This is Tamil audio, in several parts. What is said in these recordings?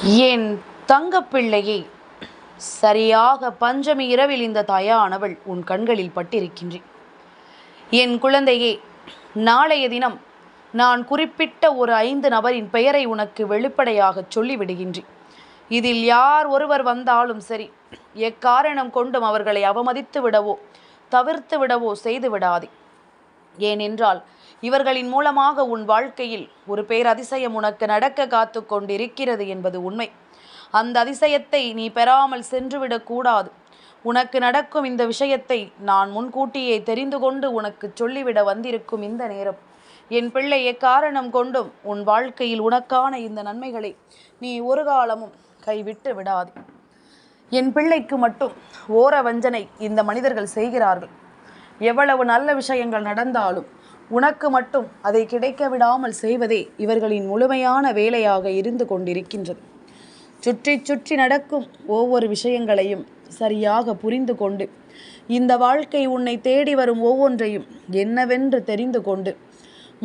என் தங்கப்பிள்ளையே, சரியாக பஞ்சமி இரவில் இந்த தாயானவள் உன் கண்களில் பட்டிருக்கின்றேன். என் குழந்தையே, நாளைய தினம் நான் குறிப்பிட்ட ஒரு 5 நபரின் பெயரை உனக்கு வெளிப்படையாக சொல்லிவிடுகின்றேன். இதில் யார் ஒருவர் வந்தாலும் சரி, எக்காரணம் கொண்டும் அவர்களை அவமதித்து விடவோ தவிர்த்து விடவோ செய்து விடாதே. ஏனென்றால் இவர்களின் மூலமாக உன் வாழ்க்கையில் ஒரு பேரதிசயம் உனக்கு நடக்க காத்து கொண்டிருக்கிறது என்பது உண்மை. அந்த அதிசயத்தை நீ பெறாமல் சென்றுவிடக்கூடாது. உனக்கு நடக்கும் இந்த விஷயத்தை நான் முன்கூட்டியே தெரிந்து கொண்டு உனக்கு சொல்லிவிட வந்திருக்கும் இந்த நேரம், என் பிள்ளை, எக்காரணம் கொண்டும் உன் வாழ்க்கையில் உனக்கான இந்த நன்மைகளை நீ ஒரு காலமும் கைவிட்டு விடாது. என் பிள்ளைக்கு மட்டும் ஓர வஞ்சனை இந்த மனிதர்கள் செய்கிறார்கள். எவ்வளவு நல்ல விஷயங்கள் நடந்தாலும் உனக்கு மட்டும் அதை கிடைக்க விடாமல் செய்வதே இவர்களின் முழுமையான வேலையாக இருந்து கொண்டிருக்கின்றது. சுற்றி சுற்றி நடக்கும் ஒவ்வொரு விஷயங்களையும் சரியாக புரிந்து கொண்டு, இந்த வாழ்க்கை உன்னை தேடி வரும் ஒவ்வொன்றையும் என்னவென்று தெரிந்து கொண்டு,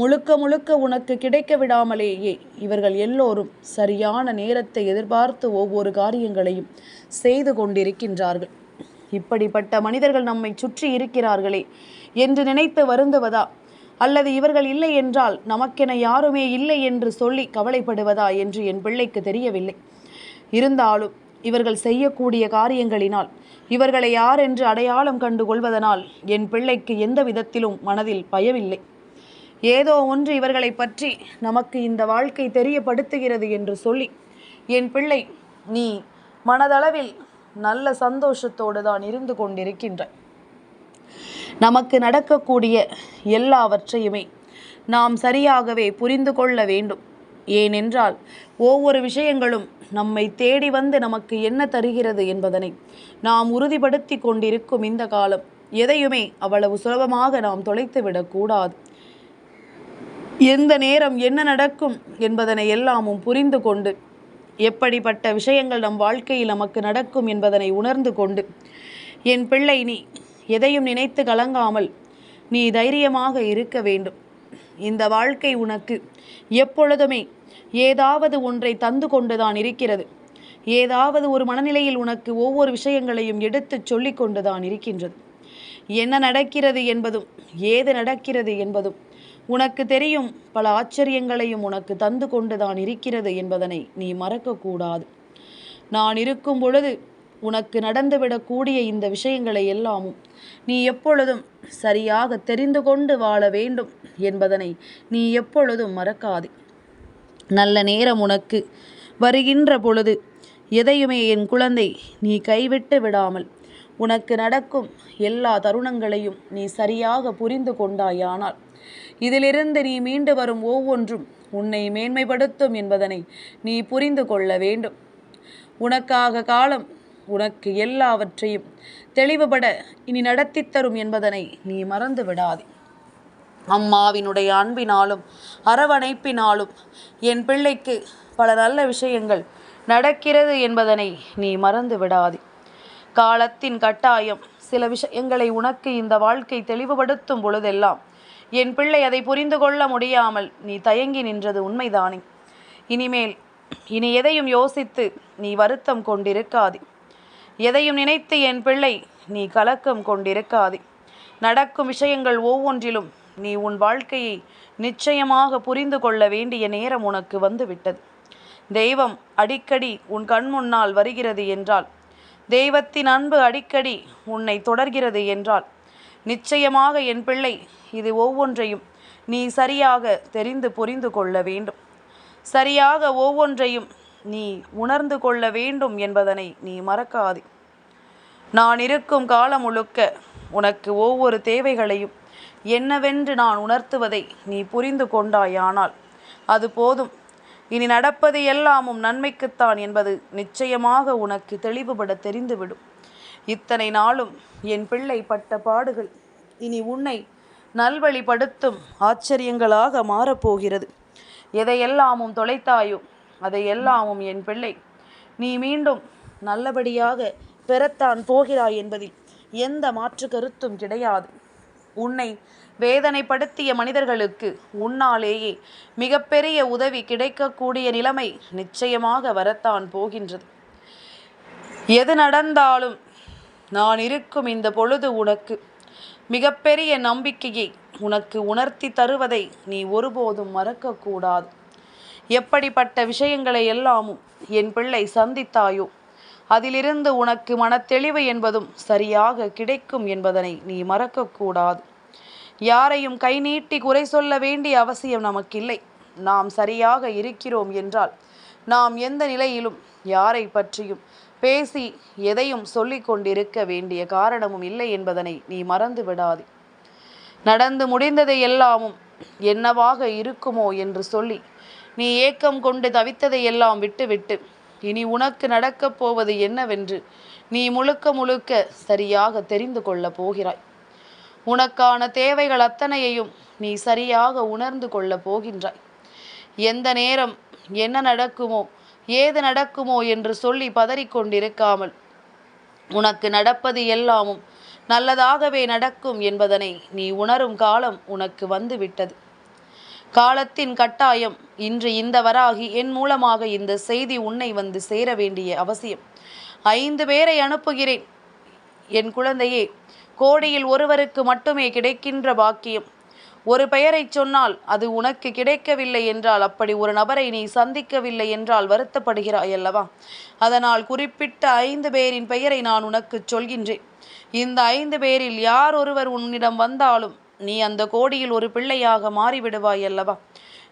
முழுக்க முழுக்க உனக்கு கிடைக்க விடாமலேயே இவர்கள் எல்லோரும் சரியான நேரத்தை எதிர்பார்த்து ஒவ்வொரு காரியங்களையும் செய்து கொண்டிருக்கின்றார்கள். இப்படிப்பட்ட மனிதர்கள் நம்மை சுற்றி இருக்கிறார்களே என்று நினைத்து வருந்துவதா, அல்லது இவர்கள் இல்லை என்றால் நமக்கென யாருமே இல்லை என்று சொல்லி கவலைப்படுவதா என்று என் பிள்ளைக்கு தெரியவில்லை. இருந்தாலும் இவர்கள் செய்யக்கூடிய காரியங்களினால், இவர்களை யார் என்று அடையாளம் கண்டு கொள்வதனால் என் பிள்ளைக்கு எந்த விதத்திலும் மனதில் பயமில்லை. ஏதோ ஒன்று இவர்களை பற்றி நமக்கு இந்த வாழ்க்கை தெரியப்படுத்துகிறது என்று சொல்லி என் பிள்ளை, நீ மனதளவில் நல்ல சந்தோஷத்தோடு தான் இருந்து கொண்டிருக்கின்ற. நமக்கு நடக்கக்கூடிய எல்லாவற்றையுமே நாம் சரியாகவே புரிந்து கொள்ள வேண்டும். ஏனென்றால் ஒவ்வொரு விஷயங்களும் நம்மை தேடி வந்து நமக்கு என்ன தருகிறது என்பதனை நாம் உறுதிப்படுத்தி கொண்டிருக்கும் இந்த காலம், எதையுமே அவ்வளவு சுலபமாக நாம் தொலைத்து விடக்கூடாது. எந்த நேரம் என்ன நடக்கும் என்பதனை எல்லாமும் புரிந்து கொண்டு, எப்படிப்பட்ட விஷயங்கள் நம் வாழ்க்கையில் நமக்கு நடக்கும் என்பதனை உணர்ந்து கொண்டு, என் பிள்ளை, நீ எதையும் நினைத்து கலங்காமல் நீ தைரியமாக இருக்க வேண்டும். இந்த வாழ்க்கை உனக்கு எப்பொழுதுமே ஏதாவது ஒன்றை தந்து கொண்டுதான் இருக்கிறது. ஏதாவது ஒரு மனநிலையில் உனக்கு ஒவ்வொரு விஷயங்களையும் எடுத்து சொல்லி கொண்டுதான் இருக்கின்றது. என்ன நடக்கிறது என்பதும் ஏது நடக்கிறது என்பதும் உனக்கு தெரியும். பல ஆச்சரியங்களையும் உனக்கு தந்து கொண்டுதான் இருக்கிறது என்பதனை நீ மறக்கக்கூடாது. நான் இருக்கும் பொழுது உனக்கு நடந்துவிடக்கூடிய இந்த விஷயங்களை எல்லாமும் நீ எப்பொழுதும் சரியாக தெரிந்து கொண்டு வாழ வேண்டும் என்பதனை நீ எப்பொழுதும் மறக்காதே. நல்ல நேரம் உனக்கு வருகின்ற பொழுது எதையுமே என் குழந்தை நீ கைவிட்டு விடாமல், உனக்கு நடக்கும் எல்லா தருணங்களையும் நீ சரியாக புரிந்து கொண்டாயானால், இதிலிருந்து நீ மீண்டு வரும் ஒவ்வொன்றும் உன்னை மேன்மைப்படுத்தும் என்பதனை நீ புரிந்து கொள்ள வேண்டும். உனக்காக காலம் உனக்கு எல்லாவற்றையும் தெளிவுபட இனி நடத்தி தரும் என்பதனை நீ மறந்து விடாதே. அம்மாவினுடைய அன்பினாலும் அரவணைப்பினாலும் என் பிள்ளைக்கு பல நல்ல விஷயங்கள் நடக்கிறது என்பதனை நீ மறந்து விடாதே. காலத்தின் கட்டாயம் சில விஷயங்களை உனக்கு இந்த வாழ்க்கை தெளிவுபடுத்தும் பொழுதெல்லாம் என் பிள்ளை அதை புரிந்து கொள்ள முடியாமல் நீ தயங்கி நின்றது உண்மைதானே. இனிமேல் இனி எதையும் யோசித்து நீ வருத்தம் கொண்டிருக்காதே. எதையும் நினைத்து என் பிள்ளை நீ கலக்கம் கொண்டிருக்காதே. நடக்கும் விஷயங்கள் ஒவ்வொன்றிலும் நீ உன் வாழ்க்கையை நிச்சயமாக புரிந்து கொள்ள வேண்டிய நேரம் உனக்கு வந்துவிட்டது. தெய்வம் அடிக்கடி உன் கண் முன்னால் வருகிறது என்றால், தெய்வத்தின் அன்பு அடிக்கடி உன்னை தொடர்கிறது என்றால், நிச்சயமாக என் பிள்ளை இது ஒவ்வொன்றையும் நீ சரியாக தெரிந்து புரிந்து கொள்ள வேண்டும். சரியாக ஒவ்வொன்றையும் நீ உணர்ந்து கொள்ள வேண்டும் என்பதனை நீ மறக்காதே. நான் இருக்கும் காலம் முழுக்க உனக்கு ஒவ்வொரு தேவைகளையும் என்னவென்று நான் உணர்த்துவதை நீ புரிந்து கொண்டாயானால் அது போதும். இனி நடப்பது எல்லாமும் நன்மைக்குத்தான் என்பது நிச்சயமாக உனக்கு தெளிவுபட தெரிந்துவிடும். இத்தனை நாளும் என் பிள்ளை பட்ட பாடுகள் இனி உன்னை நல்வழிப்படுத்தும் ஆச்சரியங்களாக மாறப்போகிறது. எதையெல்லாமும் தொலைத்தாயோ அதையெல்லாமும் என் பிள்ளை நீ மீண்டும் நல்லபடியாக பெறத்தான் போகிறாய் என்பதில் எந்த மாற்று கருத்தும் கிடையாது. உன்னை வேதனைப்படுத்திய மனிதர்களுக்கு உன்னாலேயே மிகப்பெரிய உதவி கிடைக்கக்கூடிய நிலைமை நிச்சயமாக வரத்தான் போகின்றது. எது நடந்தாலும் நான் இருக்கும் இந்த பொழுது உனக்கு மிகப்பெரிய நம்பிக்கையை உனக்கு உணர்த்தி தருவதை நீ ஒருபோதும் மறக்கக்கூடாது. எப்படிப்பட்ட விஷயங்களை எல்லாமும் என் பிள்ளை சந்தித்தாயோ அதிலிருந்து உனக்கு மனத்தெளிவு என்பதும் சரியாக கிடைக்கும் என்பதனை நீ மறக்கக்கூடாது. யாரையும் கை நீட்டி குறை சொல்ல வேண்டிய அவசியம் நமக்கில்லை. நாம் சரியாக இருக்கிறோம் என்றால் நாம் எந்த நிலையிலும் யாரை பற்றியும் பேசி எதையும் சொல்லி கொண்டிருக்க வேண்டிய காரணமும் இல்லை என்பதனை நீ மறந்து விடாதே. நடந்து முடிந்ததை எல்லாமும் என்னவாக இருக்குமோ என்று சொல்லி நீ ஏக்கம் கொண்டு தவித்ததை எல்லாம் விட்டுவிட்டு இனி உனக்கு நடக்கப் போவது என்னவென்று நீ முழுக்க முழுக்க சரியாக தெரிந்து கொள்ளப் போகிறாய். உனக்கான தேவைகள் அத்தனையையும் நீ சரியாக உணர்ந்து கொள்ளப் போகின்றாய். எந்த நேரம் என்ன நடக்குமோ ஏது நடக்குமோ என்று சொல்லி பதறிக்கொண்டிருக்காமல் உனக்கு நடப்பது எல்லாமும் நல்லதாகவே நடக்கும் என்பதனை நீ உணரும் காலம் உனக்கு வந்துவிட்டது. காலத்தின் கட்டாயம் இன்று இந்த வராகி என் மூலமாக இந்த செய்தி உன்னை வந்து சேர வேண்டிய அவசியம். 5 பேரை அனுப்புகிறேன் என் குழந்தையே. கோடியில் ஒருவருக்கு மட்டுமே கிடைக்கின்ற பாக்கியம். ஒரு பெயரை சொன்னால் அது உனக்கு கிடைக்கவில்லை என்றால், அப்படி ஒரு நபரை நீ சந்திக்கவில்லை என்றால் வருத்தப்படுகிறாய் அல்லவா? அதனால் குறிப்பிட்ட 5 பேரின் பெயரை நான் உனக்கு சொல்கின்றேன். இந்த 5 பேரில் யார் ஒருவர் உன்னிடம் வந்தாலும் நீ அந்த கோடியில் ஒரு பிள்ளையாக மாறிவிடுவாய் அல்லவா?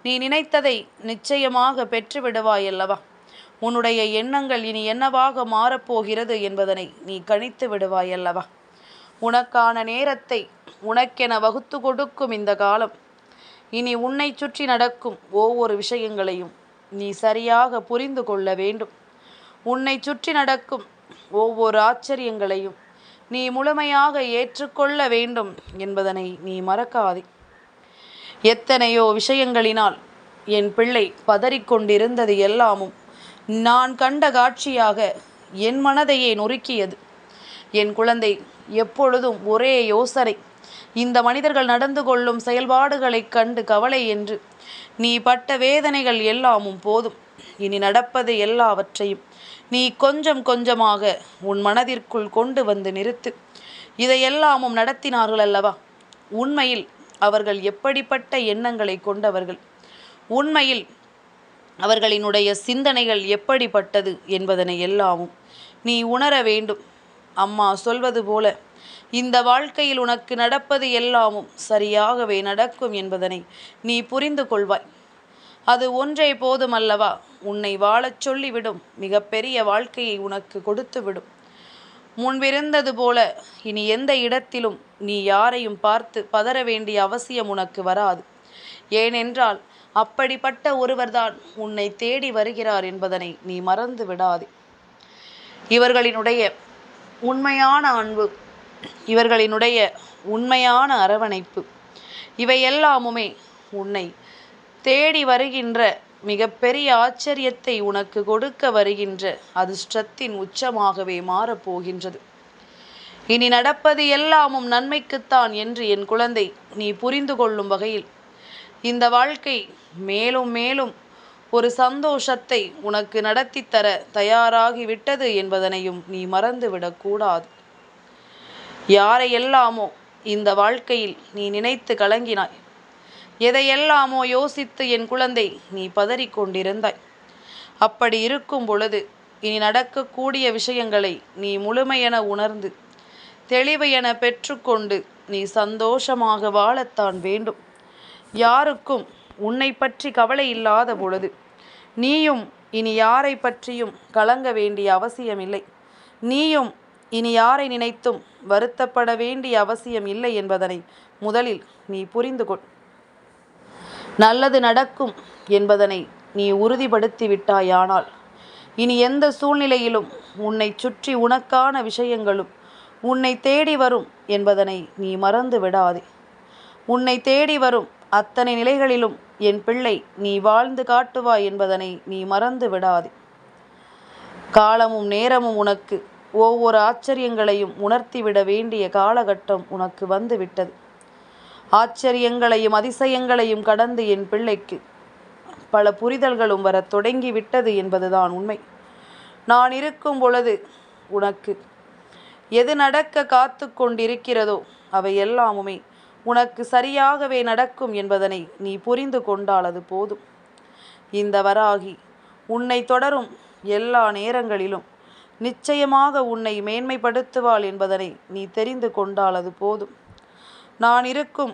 நீ நினைத்ததை நிச்சயமாக பெற்று விடுவாய் அல்லவா? உன்னுடைய எண்ணங்கள் இனி என்னவாக மாறப்போகிறது என்பதனை நீ கணித்து விடுவாய் அல்லவா? உனக்கான நேரத்தை உனக்கென வகுத்து கொடுக்கும் இந்த காலம். இனி உன்னை சுற்றி நடக்கும் ஒவ்வொரு விஷயங்களையும் நீ சரியாக புரிந்து கொள்ள வேண்டும். உன்னை சுற்றி நடக்கும் ஒவ்வொரு ஆச்சரியங்களையும் நீ முழுமையாக ஏற்றுக்கொள்ள வேண்டும் என்பதனை நீ மறக்காதே. எத்தனையோ விஷயங்களினால் என் பிள்ளை பதறிக்கொண்டிருந்தது எல்லாமும் நான் கண்ட காட்சியாக என் மனதையே நொறுக்கியது. என் குழந்தை, எப்பொழுதும் ஒரே யோசனை, இந்த மனிதர்கள் நடந்து கொள்ளும் செயல்பாடுகளைக் கண்டு கவலை என்று நீ பட்ட வேதனைகள் எல்லாமும் போதும். இனி நடப்பது எல்லாவற்றையும் நீ கொஞ்சம் கொஞ்சமாக உன் மனதிற்குள் கொண்டு வந்து நிறுத்து. இதையெல்லாமும் நடத்தினார்கள் அல்லவா? உண்மையில் அவர்கள் எப்படிப்பட்ட எண்ணங்களை கொண்டவர்கள், உண்மையில் அவர்களினுடைய சிந்தனைகள் எப்படிப்பட்டது என்பதனை எல்லாமும் நீ உணர வேண்டும். அம்மா சொல்வது போல இந்த வாழ்க்கையில் உனக்கு நடப்பது எல்லாமும் சரியாகவே நடக்கும் என்பதனை நீ புரிந்து கொள்வாய். அது ஒன்றே போதுமல்லவா? உன்னை வாழச் சொல்லிவிடும் மிகப்பெரிய வாழ்க்கையை உனக்கு கொடுத்துவிடும். முன்பிருந்தது போல இனி எந்த இடத்திலும் நீ யாரையும் பார்த்து பதற வேண்டிய அவசியம் உனக்கு வராது. ஏனென்றால் அப்படிப்பட்ட ஒருவர்தான் உன்னை தேடி வருகிறார் என்பதனை நீ மறந்து விடாதே. இவர்களினுடைய உண்மையான அன்பு, இவர்களினுடைய உண்மையான அரவணைப்பு, இவையெல்லாமுமே உன்னை தேடி வருகின்ற மிகப்பெரிய ஆச்சரியத்தை உனக்கு கொடுக்க வருகின்ற அதிர்ஷ்டத்தின் உச்சமாகவே மாறப்போகின்றது. இனி நடப்பது எல்லாமும் நன்மைக்குத்தான் என்று என் குழந்தை நீ புரிந்து கொள்ளும் வகையில் இந்த வாழ்க்கை மேலும் மேலும் ஒரு சந்தோஷத்தை உனக்கு நடத்தி தர தயாராகிவிட்டது என்பதனையும் நீ மறந்துவிடக்கூடாது. யாரையெல்லாமோ இந்த வாழ்க்கையில் நீ நினைத்து கலங்கினாய், எதையெல்லாமோ யோசித்து என் குழந்தை நீ பதறிக்கொண்டிருந்தாய். அப்படி இருக்கும் பொழுது இனி நடக்கக்கூடிய விஷயங்களை நீ முழுமையென உணர்ந்து தெளிவு என பெற்றுக்கொண்டு நீ சந்தோஷமாக வாழத்தான் வேண்டும். யாருக்கும் உன்னை பற்றி கவலை இல்லாத பொழுது நீயும் இனி யாரை பற்றியும் கலங்க வேண்டிய அவசியமில்லை. நீயும் இனி யாரை நினைத்தும் வருத்தப்பட வேண்டிய அவசியம் இல்லை என்பதனை முதலில் நீ புரிந்து கொள். நல்லது நடக்கும் என்பதனை நீ உறுதிப்படுத்தி விட்டாயானால் இனி எந்த சூழ்நிலையிலும் உன்னை சுற்றி உனக்கான விஷயங்களும் உன்னை தேடி வரும் என்பதனை நீ மறந்து விடாதே. உன்னை தேடி வரும் அத்தனை நிலைகளிலும் என் பிள்ளை நீ வாழ்ந்து காட்டுவாய் என்பதனை நீ மறந்து விடாதே. காலமும் நேரமும் உனக்கு ஒவ்வொரு ஆச்சரியங்களையும் உணர்த்திவிட வேண்டிய காலகட்டம் உனக்கு வந்து விட்டது. ஆச்சரியங்களையும் அதிசயங்களையும் கடந்து என் பிள்ளைக்கு பல புரிதல்களும் வரத் தொடங்கிவிட்டது என்பதுதான் உண்மை. நான் இருக்கும் பொழுது உனக்கு எது நடக்க காத்து கொண்டிருக்கிறதோ அவை எல்லாமுமே உனக்கு சரியாகவே நடக்கும் என்பதனை நீ புரிந்து கொண்டால் அது போதும். இந்த வராகி உன்னை தொடரும் எல்லா நேரங்களிலும் நிச்சயமாக உன்னை மேன்மைப்படுத்துவாள் என்பதனை நீ தெரிந்து கொண்டால் அது போதும். நான் இருக்கும்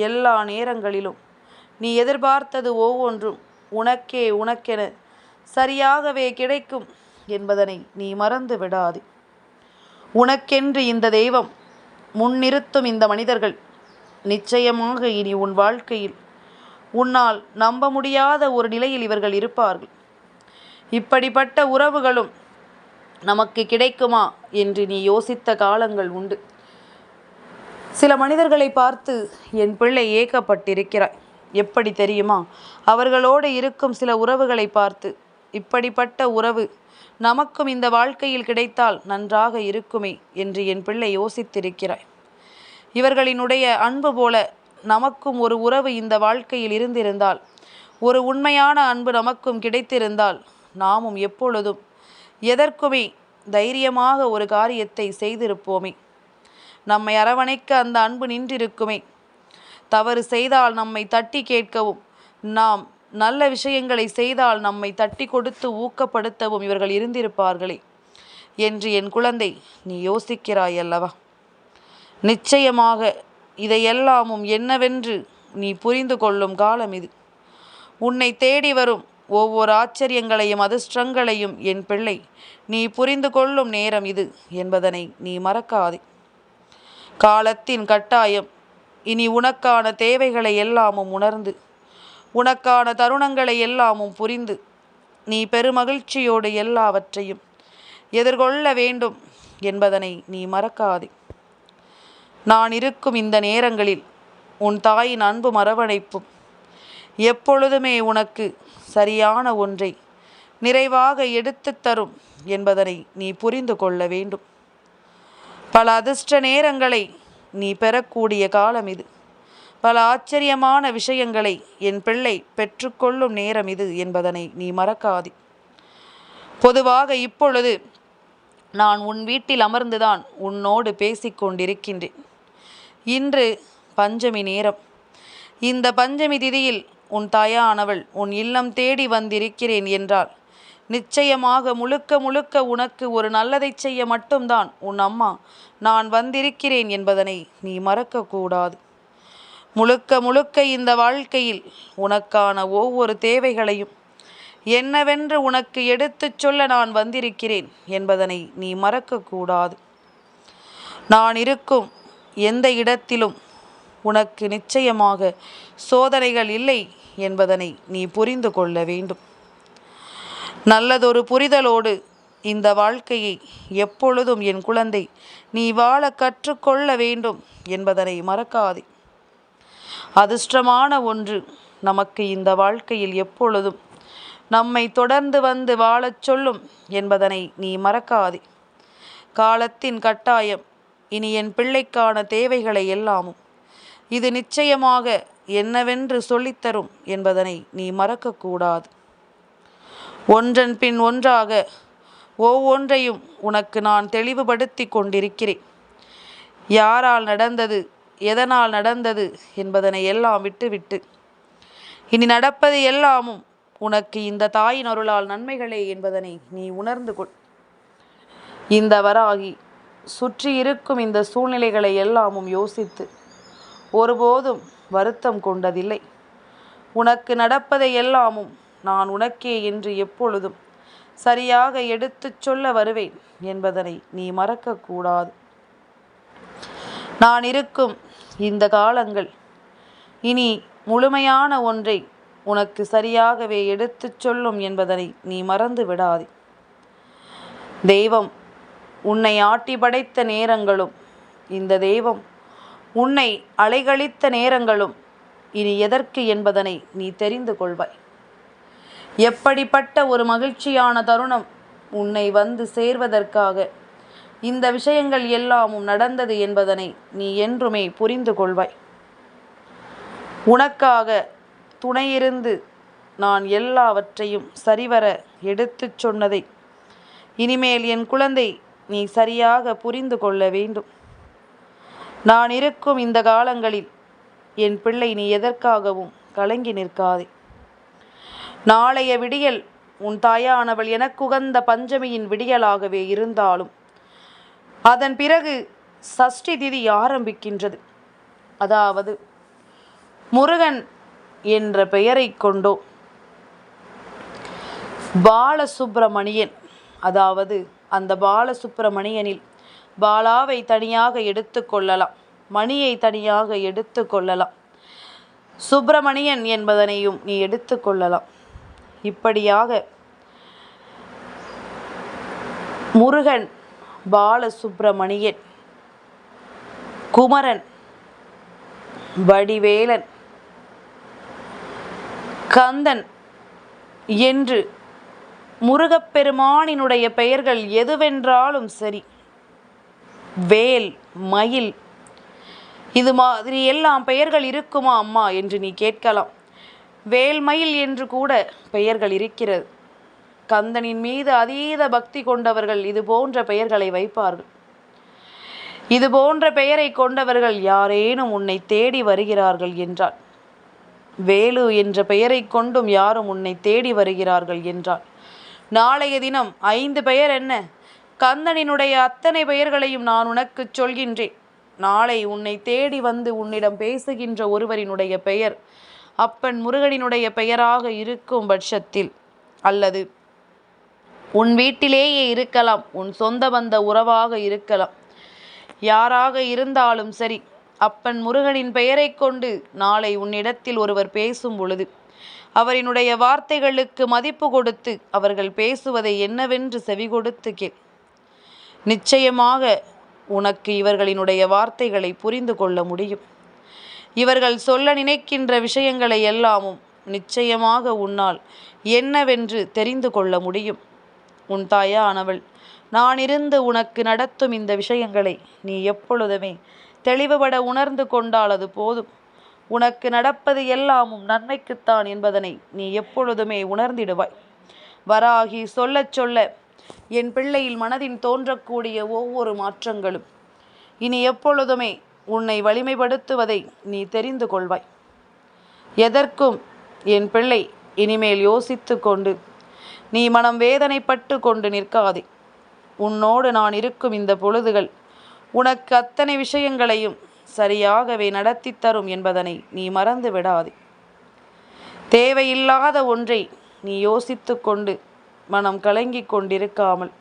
எல்லா நேரங்களிலும் நீ எதிர்பார்த்தது ஒவ்வொன்றும் உனக்கென சரியாகவே கிடைக்கும் என்பதனை நீ மறந்து விடாதே. உனக்கென்று இந்த தெய்வம் முன்னிறுத்தும் இந்த மனிதர்கள் நிச்சயமாக இனி உன் வாழ்க்கையில் உன்னால் நம்ப முடியாத ஒரு நிலையில் இவர்கள் இருப்பார்கள். இப்படிப்பட்ட உறவுகளும் நமக்கு கிடைக்குமா என்று நீ யோசித்த காலங்கள் உண்டு. சில மனிதர்களை பார்த்து என் பிள்ளை ஏக்கப்பட்டிருக்கிறாய். எப்படி தெரியுமா? அவர்களோடு இருக்கும் சில உறவுகளை பார்த்து இப்படிப்பட்ட உறவு நமக்கும் இந்த வாழ்க்கையில் கிடைத்தால் நன்றாக இருக்குமே என்று என் பிள்ளை யோசித்திருக்கிறாய். இவர்களினுடைய அன்பு போல நமக்கும் ஒரு உறவு இந்த வாழ்க்கையில் இருந்திருந்தால், ஒரு உண்மையான அன்பு நமக்கும் கிடைத்திருந்தால், நாமும் எப்பொழுதும் எதற்குமே தைரியமாக ஒரு காரியத்தை செய்திருப்போமே. நம்மை அரவணைக்க அந்த அன்பு நின்றிருக்குமே. தவறு செய்தால் நம்மை தட்டி கேட்கவும், நாம் நல்ல விஷயங்களை செய்தால் நம்மை தட்டி கொடுத்து ஊக்கப்படுத்தவும் இவர்கள் இருந்திருப்பார்களே என்று என் குழந்தை நீ யோசிக்கிறாய் அல்லவா? நிச்சயமாக இதையெல்லாமும் என்னவென்று நீ புரிந்து கொள்ளும் காலம் இது. உன்னை தேடி வரும் ஒவ்வொரு ஆச்சரியங்களையும் அதிர்ஷ்டங்களையும் என் பிள்ளை நீ புரிந்து கொள்ளும் நேரம் இது என்பதனை நீ மறக்காதே. காலத்தின் கட்டாயம் இனி உனக்கான தேவைகளை எல்லாமும் உணர்ந்து, உனக்கான தருணங்களை எல்லாமும் புரிந்து, நீ பெருமகிழ்ச்சியோடு எல்லாவற்றையும் எதிர்கொள்ள வேண்டும் என்பதனை நீ மறக்காதே. நான் இருக்கும் இந்த நேரங்களில் உன் தாயின் அன்பும் அரவணைப்பும் எப்பொழுதுமே உனக்கு சரியான ஒன்றை நிறைவாக எடுத்து தரும் என்பதனை நீ புரிந்து கொள்ள வேண்டும். பல அதிர்ஷ்ட நேரங்களை நீ பெறக்கூடிய காலம் இது. பல ஆச்சரியமான விஷயங்களை என் பிள்ளை பெற்றுக்கொள்ளும் நேரம் இது என்பதனை நீ மறக்காதே. பொதுவாக இப்பொழுது நான் உன் வீட்டில் அமர்ந்துதான் உன்னோடு பேசிக்கொண்டிருக்கின்றேன். இன்று பஞ்சமி நேரம். இந்த பஞ்சமி திதியில் உன் தாயானவள் உன் இல்லம் தேடி வந்திருக்கிறேன் என்றால் நிச்சயமாக முழுக்க முழுக்க உனக்கு ஒரு நல்லதை செய்ய மட்டும்தான் உன் அம்மா நான் வந்திருக்கிறேன் என்பதனை நீ மறக்கக்கூடாது. முழுக்க முழுக்க இந்த வாழ்க்கையில் உனக்கான ஒவ்வொரு தேவைகளையும் என்னவென்று உனக்கு எடுத்துச் சொல்ல நான் வந்திருக்கிறேன் என்பதனை நீ மறக்கக்கூடாது. நான் இருக்கும் எந்த இடத்திலும் உனக்கு நிச்சயமாக சோதனைகள் இல்லை என்பதனை நீ புரிந்து கொள்ள வேண்டும். நல்லதொரு புரிதலோடு இந்த வாழ்க்கையை எப்பொழுதும் என் குழந்தை நீ வாழ கற்றுக்கொள்ள வேண்டும் என்பதனை மறக்காதே. அதிர்ஷ்டமான ஒன்று நமக்கு இந்த வாழ்க்கையில் எப்பொழுதும் நம்மை தொடர்ந்து வந்து வாழச் சொல்லும் என்பதனை நீ மறக்காதே. காலத்தின் கட்டாயம் இனி என் பிள்ளைக்கான தேவைகளை எல்லாமும் இது நிச்சயமாக என்னவென்று சொல்லித்தரும் என்பதனை நீ மறக்கக்கூடாது. ஒன்றன் பின் ஒன்றாக ஒவ்வொன்றையும் உனக்கு நான் தெளிவுபடுத்தி கொண்டிருக்கிறேன். யாரால் நடந்தது, எதனால் நடந்தது என்பதனை எல்லாம் விட்டுவிட்டு இனி நடப்பது எல்லாமும் உனக்கு இந்த தாயின் அருளால் நன்மைகளே என்பதனை நீ உணர்ந்து கொள். இந்த வராகி சுற்றி இருக்கும் இந்த சூழ்நிலைகளை எல்லாமும் யோசித்து ஒருபோதும் வருத்தம் கொண்டதில்லை. உனக்கு நடப்பதை எல்லாமும் நான் உனக்கே என்று எப்பொழுதும் சரியாக எடுத்துச் சொல்ல வருவேன் என்பதனை நீ மறக்கக்கூடாது. நான் இருக்கும் இந்த காலங்கள் இனி முழுமையான ஒன்றை உனக்கு சரியாகவே எடுத்துச் சொல்லும் என்பதனை நீ மறந்து விடாதே. தெய்வம் உன்னை ஆட்டி படைத்த நேரங்களும், இந்த தெய்வம் உன்னை அலைகழித்த நேரங்களும் இனி எதற்கு என்பதனை நீ தெரிந்து கொள்வாய். எப்படிப்பட்ட ஒரு மகிழ்ச்சியான தருணம் உன்னை வந்து சேர்வதற்காக இந்த விஷயங்கள் எல்லாமும் நடந்தது என்பதனை நீ என்றுமே புரிந்து கொள்வாய். உனக்காக துணையிருந்து நான் எல்லாவற்றையும் சரிவர எடுத்துச் சொன்னதை இனிமேல் என் குழந்தை நீ சரியாக புரிந்து கொள்ள வேண்டும். நான் இருக்கும் இந்த காலங்களில் என் பிள்ளை நீ எதற்காகவும் கலங்கி நிற்காதே. நாளைய விடியல் உன் தாயானவள் எனக்குகந்த பஞ்சமியின் விடியலாகவே இருந்தாலும் அதன் பிறகு சஷ்டி திதி ஆரம்பிக்கின்றது. அதாவது முருகன் என்ற பெயரை கொண்டோ பாலசுப்பிரமணியன், அதாவது அந்த பாலசுப்பிரமணியனில் பாலாவை தனியாக எடுத்து கொள்ளலாம், மணியை தனியாக எடுத்து கொள்ளலாம், சுப்பிரமணியன் என்பதனையும் நீ எடுத்து கொள்ளலாம். இப்படியாக முருகன், பாலசுப்பிரமணியன், குமரன், வடிவேலன், கந்தன் என்று முருகப்பெருமானினுடைய பெயர்கள் எதுவென்றாலும் சரி, வேல், மயில், இது மாதிரி எல்லாம் பெயர்கள் இருக்குமா அம்மா என்று நீ கேட்கலாம். வேல்மயில் என்று கூட பெயர்கள் இருக்கிறது. கந்தனின் மீது அதீத பக்தி கொண்டவர்கள் இது போன்ற பெயர்களை வைப்பார்கள். இது போன்ற பெயரை கொண்டவர்கள் யாரேனும் உன்னை தேடி வருகிறார்கள் என்றால், வேலு என்ற பெயரை கொண்டும் யாரும் உன்னை தேடி வருகிறார்கள் என்றால், நாளைய தினம் 5 பெயர் என்ன, கந்தனினுடைய அத்தனை பெயர்களையும் நான் உனக்கு சொல்கின்றேன். நாளை உன்னை தேடி வந்து உன்னிடம் பேசுகின்ற ஒருவரினுடைய பெயர் அப்பன் முருகனினுடைய பெயராக இருக்கும் பட்சத்தில், அல்லது உன் வீட்டிலேயே இருக்கலாம், உன் சொந்த பந்த உறவாக இருக்கலாம், யாராக இருந்தாலும் சரி, அப்பன் முருகனின் பெயரை கொண்டு நாளை உன்னிடத்தில் ஒருவர் பேசும் பொழுது அவரினுடைய வார்த்தைகளுக்கு மதிப்பு கொடுத்து அவர்கள் பேசுவதை என்னவென்று செவி கொடுத்து கேள். நிச்சயமாக உனக்கு இவர்களினுடைய வார்த்தைகளை புரிந்து கொள்ள முடியும். இவர்கள் சொல்ல நினைக்கின்ற விஷயங்களை எல்லாமும் நிச்சயமாக உன்னால் என்னவென்று தெரிந்து கொள்ள முடியும். உன் தாயானவள் நான் இருந்து உனக்கு நடத்தும் இந்த விஷயங்களை நீ எப்பொழுதுமே தெளிவுபட உணர்ந்து கொண்டால் அது போதும். உனக்கு நடப்பது எல்லாமும் நன்மைக்குத்தான் என்பதனை நீ எப்பொழுதுமே உணர்ந்திடுவாய். வராகி சொல்ல சொல்ல என் பிள்ளையில் மனதில் தோன்றக்கூடிய ஒவ்வொரு மாற்றங்களும் இனி எப்பொழுதுமே உன்னை வலிமைப்படுத்துவதை நீ தெரிந்து கொள்வாய். எதற்கும் என் பிள்ளை இனிமேல் யோசித்து கொண்டு நீ மனம் வேதனைப்பட்டு கொண்டு நிற்காதே. உன்னோடு நான் இருக்கும் இந்த பொழுதுகள் உனக்கு அத்தனை விஷயங்களையும் சரியாகவே நடத்தி தரும் என்பதனை நீ மறந்து விடாதே. தேவையில்லாத ஒன்றை நீ யோசித்து கொண்டு மனம் கலங்கி கொண்டிருக்காமல்,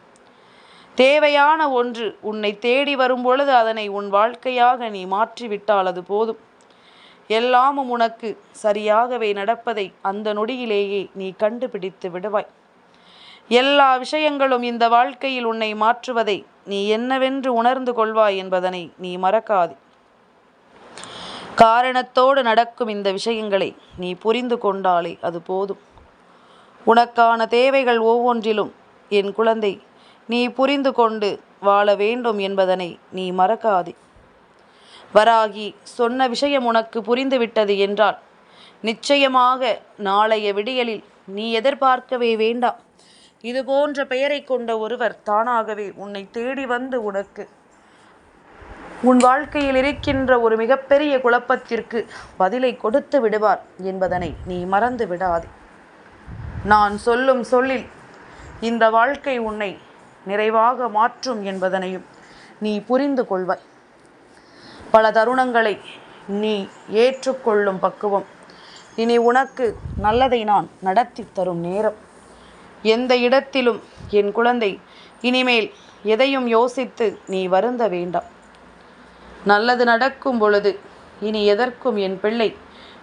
தேவையான ஒன்று உன்னை தேடி வரும் பொழுது அதனை உன் வாழ்க்கையாக நீ மாற்றிவிட்டால் அது போதும். எல்லாமும் உனக்கு சரியாகவே நடப்பதை அந்த நொடியிலேயே நீ கண்டுபிடித்து விடுவாய். எல்லா விஷயங்களும் இந்த வாழ்க்கையில் உன்னை மாற்றுவதை நீ என்னவென்று உணர்ந்து கொள்வாய் என்பதனை நீ மறக்காதே. காரணத்தோடு நடக்கும் இந்த விஷயங்களை நீ புரிந்து கொண்டாலே அது போதும். உனக்கான தேவைகள் ஒவ்வொன்றிலும் என் குழந்தை நீ புரிந்து கொண்டு வாழ வேண்டும் என்பதனை நீ மறக்காதே. வராகி சொன்ன விஷயம் உனக்கு புரிந்துவிட்டது என்றால் நிச்சயமாக நாளைய விடியலில் நீ எதிர்பார்க்கவே வேண்டாம். இது போன்ற பெயரை கொண்ட ஒருவர் தானாகவே உன்னை தேடி வந்து உனக்கு உன் வாழ்க்கையில் இருக்கின்ற ஒரு மிகப்பெரிய குழப்பத்திற்கு பதிலை கொடுத்து விடுவார் என்பதனை நீ மறந்து விடாதே. நான் சொல்லும் சொல்லில் இந்த வாழ்க்கை உன்னை நிறைவாக மாற்றும் என்பதனையும் நீ புரிந்து கொள்வாய். பல தருணங்களை நீ ஏற்றுக்கொள்ளும் பக்குவம் இனி உனக்கு நல்லதை நான் நடத்தி தரும் நேரம். எந்த இடத்திலும் என் குழந்தை இனிமேல் எதையும் யோசித்து நீ வருந்த வேண்டாம். நல்லது நடக்கும் பொழுது இனி எதற்கும் என் பிள்ளை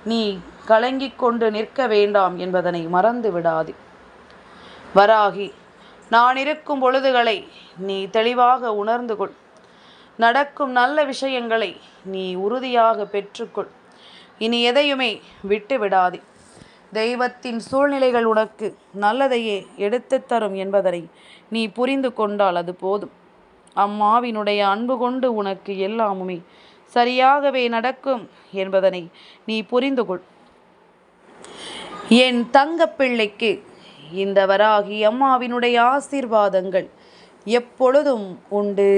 நீ கலங்கிக் கொண்டு நிற்க வேண்டாம் என்பதனை மறந்து விடாதே. வராகி நான் இருக்கும் பொழுதுகளை நீ தெளிவாக உணர்ந்து கொள். நடக்கும் நல்ல விஷயங்களை நீ உறுதியாக பெற்றுக்கொள். இனி எதையுமே விட்டு விடாதே. தெய்வத்தின் சூழ்நிலைகள் உனக்கு நல்லதையே எடுத்து தரும் என்பதனை நீ புரிந்து கொண்டால் அது போதும். அம்மாவினுடைய அன்பு கொண்டு உனக்கு எல்லாமுமே சரியாகவே நடக்கும் என்பதனை நீ புரிந்து கொள். என் தங்கப்பிள்ளைக்கு இந்த வராகி அம்மாவினுடைய ஆசீர்வாதங்கள் எப்பொழுதும் உண்டு.